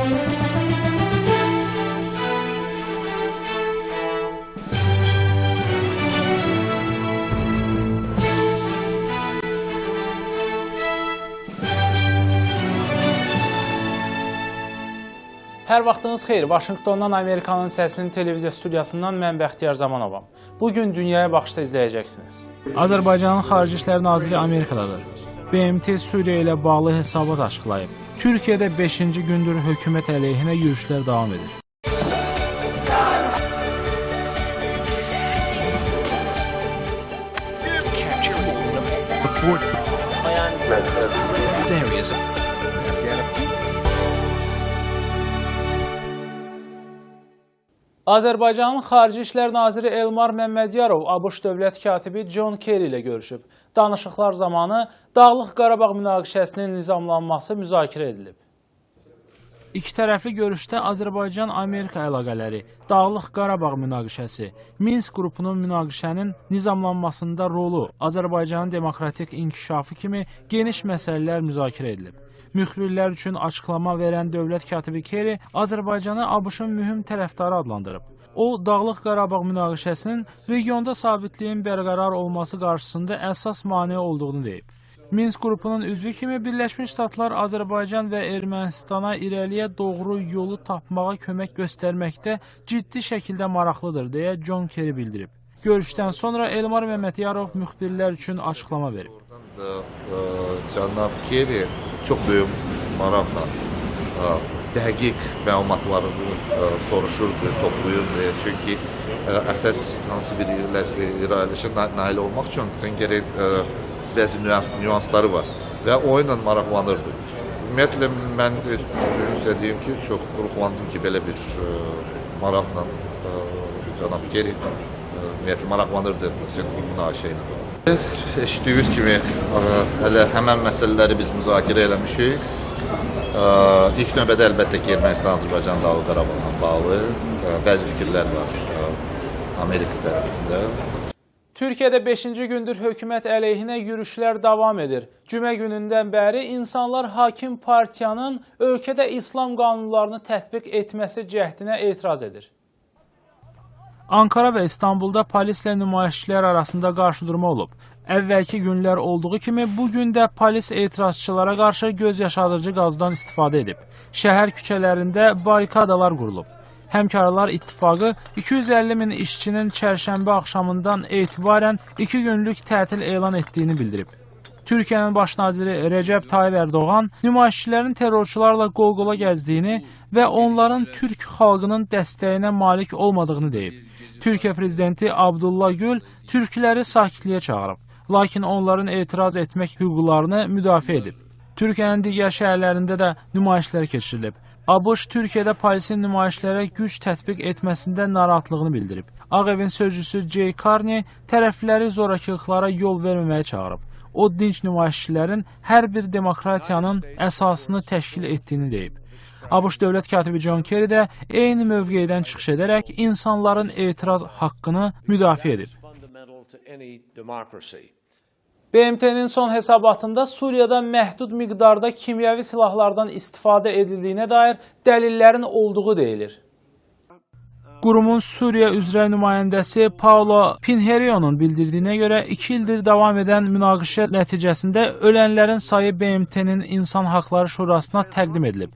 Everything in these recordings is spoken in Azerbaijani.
Hər vaxtınız xeyir. Vaşinqtondan Amerikanın səsinin televiziya studiyasından mən Bəxtiyar Zamanovam. Bugün Dünyaya Baxışda izləyəcəksiniz. Azərbaycanın Xarici İşlər Naziri Amerikadadır. BMT Suriya ilə bağlı hesabat açıqlayıb. Türkiyədə 5-ci gündür hökumət əleyhinə yürüşlər davam edir. Azərbaycanın Xarici İşlər Naziri Elmar Məmmədiyarov ABŞ dövlət katibi John Kerry ilə görüşüb. Danışıqlar zamanı Dağlıq Qarabağ münaqişəsinin nizamlanması müzakirə edilib. İki tərəfli görüşdə Azərbaycan-Amerika əlaqələri, Dağlıq Qarabağ münaqişəsi, Minsk qrupunun münaqişənin nizamlanmasında rolu, Azərbaycanın demokratik inkişafı kimi geniş məsələlər müzakirə edilib. Müxbirlər üçün açıqlama verən dövlət katibi Kerry Azərbaycanı ABŞ-ın mühüm tərəfdarı adlandırıb. O, Dağlıq Qarabağ münaqişəsinin regionda sabitliyin bərqərar olması qarşısında əsas maneə olduğunu deyib. Minsk qrupunun üzvü kimi Birləşmiş Ştatlar Azərbaycan və Ermənistana irəliyə doğru yolu tapmağa kömək göstərməkdə ciddi şəkildə maraqlıdır, deyə John Kerry bildirib. Görüşdən sonra Elmar Məmmədiyarov müxbirlər üçün açıqlama verib. Cənab Kerry çox böyük maraqla dəqiq məlumatları soruşurdu, toplayırdı. Çünki əsas hansı bir irəlişə nail olmaq üçün gərək bəzi nüansları var və o ilə maraqlanırdı. Ümumiyyətlə, mən istədiyim ki, çox ruhlandım ki, belə bir maraqla Cənab Kerry ümumiyyətlə maraqlanırdı münaqişə ilə. Eşitdiyiniz kimi, hələ həmən məsələləri biz müzakirə eləmişik. İlk növbədə əlbəttə ki, Ermənistan-Azərbaycan Dağlıq Qarabağla bağlı bəzi fikirlər var Amerika tərəfində. Türkiyədə 5-ci gündür hökumət əleyhinə yürüşlər davam edir. Cümə günündən bəri insanlar hakim partiyanın ölkədə İslam qanunlarını tətbiq etməsi cəhdinə etiraz edir. Ankara və İstanbulda polislə nümayişçilər arasında qarşıdurma olub. Əvvəlki günlər olduğu kimi bu gün də polis etirazçılara qarşı göz yaşadıcı qazdan istifadə edib. Şəhər küçələrində barikadalar qurulub. Həmkarlar İttifaqı 250 min işçinin çərşənbə axşamından etibarən 2 günlük tətil elan etdiyini bildirib. Türkiyənin baş naziri Rəcəb Tayyib Ərdoğan nümayişçilərin terrorçularla qol-qola gəzdiyini və onların Türk xalqının dəstəyinə malik olmadığını deyib. Türkiyə prezidenti Abdullah Gül türkləri sakitliyə çağırıb, lakin onların etiraz etmək hüquqlarını müdafiə edib. Türkiyənin digər şəhərlərində də nümayişlər keçirilib. ABŞ Türkiyədə polisin nümayişlərə güc tətbiq etməsində narahatlığını bildirib. Ağ Evin sözcüsü Jay Carney tərəfləri zorakılıqlara yol verməməyə çağırıb. O, dinç nümayişçilərin hər bir demokratiyanın əsasını təşkil etdiyini deyib. ABŞ dövlət katibi John Kerry də eyni mövqeydən çıxış edərək insanların etiraz haqqını müdafiə edib. BMT-nin son hesabatında Suriyada məhdud miqdarda kimyəvi silahlardan istifadə edildiyinə dair dəlillərin olduğu deyilir. Qurumun Suriya üzrə nümayəndəsi Paulo Pinherionun bildirdiyinə görə 2 ildir davam edən münaqişə nəticəsində ölənlərin sayı BMT-nin İnsan Haqları Şurasına təqdim edilib.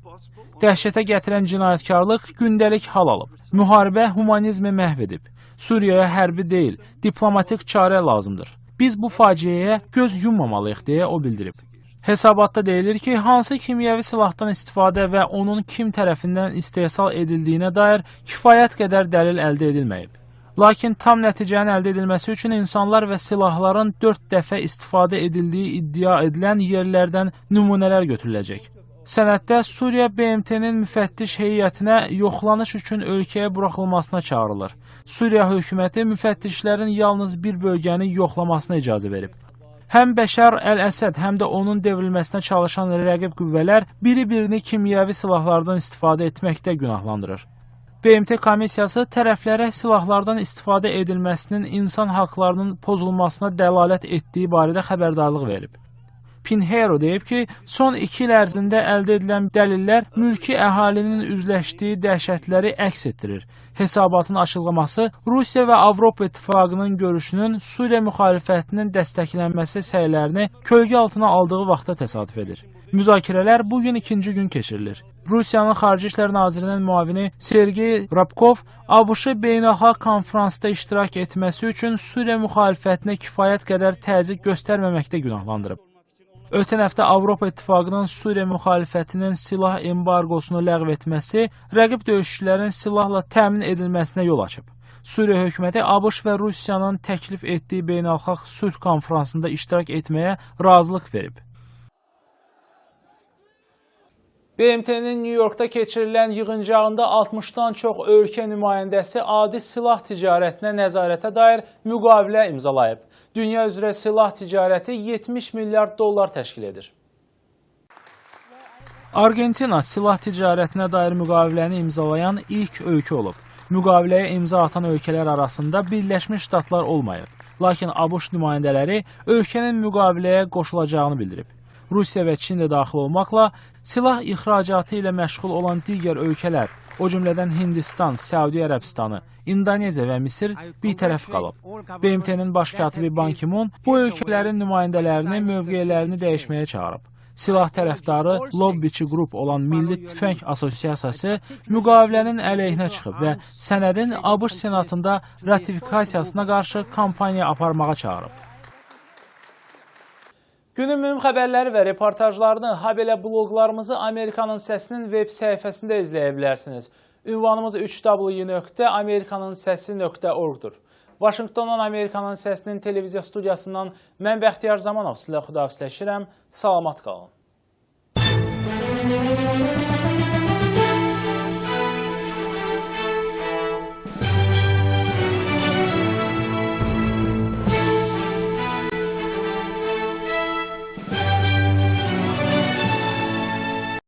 Dəhşətə gətirən cinayətkarlıq gündəlik hal alıb. Müharibə humanizmi məhv edib. Suriyaya hərbi deyil, diplomatik çarə lazımdır. Biz bu faciəyə göz yummamalıyıq, deyə o bildirib. Hesabatda deyilir ki, hansı kimyəvi silahdan istifadə və onun kim tərəfindən istehsal edildiyinə dair kifayət qədər dəlil əldə edilməyib. Lakin tam nəticənin əldə edilməsi üçün insanlar və silahların 4 dəfə istifadə edildiyi iddia edilən yerlərdən nümunələr götürüləcək. Sənəddə Suriya BMT-nin müfəttiş heyətinə yoxlanış üçün ölkəyə buraxılmasına çağırılır. Suriya hökuməti müfəttişlərin yalnız bir bölgəni yoxlamasına icazə verib. Həm Bəşər Əl-Əsəd, həm də onun devrilməsinə çalışan rəqib qüvvələr biri-birini kimyəvi silahlardan istifadə etməkdə günahlandırır. BMT komissiyası tərəflərə silahlardan istifadə edilməsinin insan haqlarının pozulmasına dəlalət etdiyi barədə xəbərdarlıq verib. Pinheiro deyib ki, son 2 il ərzində əldə edilən dəlillər mülki əhalinin üzləşdiyi dəhşətləri əks etdirir. Hesabatın açıqlaması Rusiya və Avropa İttifaqının görüşünün Suriya müxalifətinin dəstəklənməsi səylərini kölgə altına aldığı vaxta təsadüf edir. Müzakirələr bugün 2-ci gün keçirilir. Rusiyanın Xarici İşlər Nazirinin müavini Sergey Rabkov ABŞ-ı beynəlxalq konferansda iştirak etməsi üçün Suriya müxalifətinə kifayət qədər təzyiq göstərməməkdə günahlandırıb. Ötən həftə Avropa İttifaqının Suriya müxalifətinin silah embarqosunu ləğv etməsi rəqib döyüşçülərin silahla təmin edilməsinə yol açıb. Suriya hökuməti ABŞ və Rusiyanın təklif etdiyi beynəlxalq sülh konferansında iştirak etməyə razılıq verib. BMT-nin New Yorkda keçirilən yığıncağında 60-dan çox ölkə nümayəndəsi adi silah ticarətinə nəzarətə dair müqavilə imzalayıb. Dünya üzrə silah ticarəti 70 milyard dollar təşkil edir. Argentina silah ticarətinə dair müqaviləni imzalayan ilk ölkə olub. Müqaviləyə imza atan ölkələr arasında Birləşmiş Ştatlar olmayıb. Lakin ABŞ nümayəndələri ölkənin müqaviləyə qoşulacağını bildirib. Rusiya və Çin də daxil olmaqla silah ixracatı ilə məşğul olan digər ölkələr, o cümlədən Hindistan, Səudi Ərəbistanı, İndoneziya və Misir bir tərəf qalıb. BMT-nin baş katibi Ban Ki-moon bu ölkələrin nümayəndələrini mövqelərini dəyişməyə çağırıb. Silah tərəfdarı lobbiçi qrup olan Milli Tüfəng Assosiasiyası müqavilənin əleyhinə çıxıb və sənədin ABŞ Senatında ratifikasiyasına qarşı kampaniya aparmağa çağırıb. Günün mühüm xəbərləri və reportajlarını, habelə bloqlarımızı Amerikanın Səsinin web səhifəsində izləyə bilərsiniz. Ünvanımız 3w.amerikanınsesi.org-dur. Vaşinqtondan Amerikanın Səsinin televiziya studiyasından mən Bəxtiyar Zamanov sizlə xudahafizləşirəm. Salamat qalın.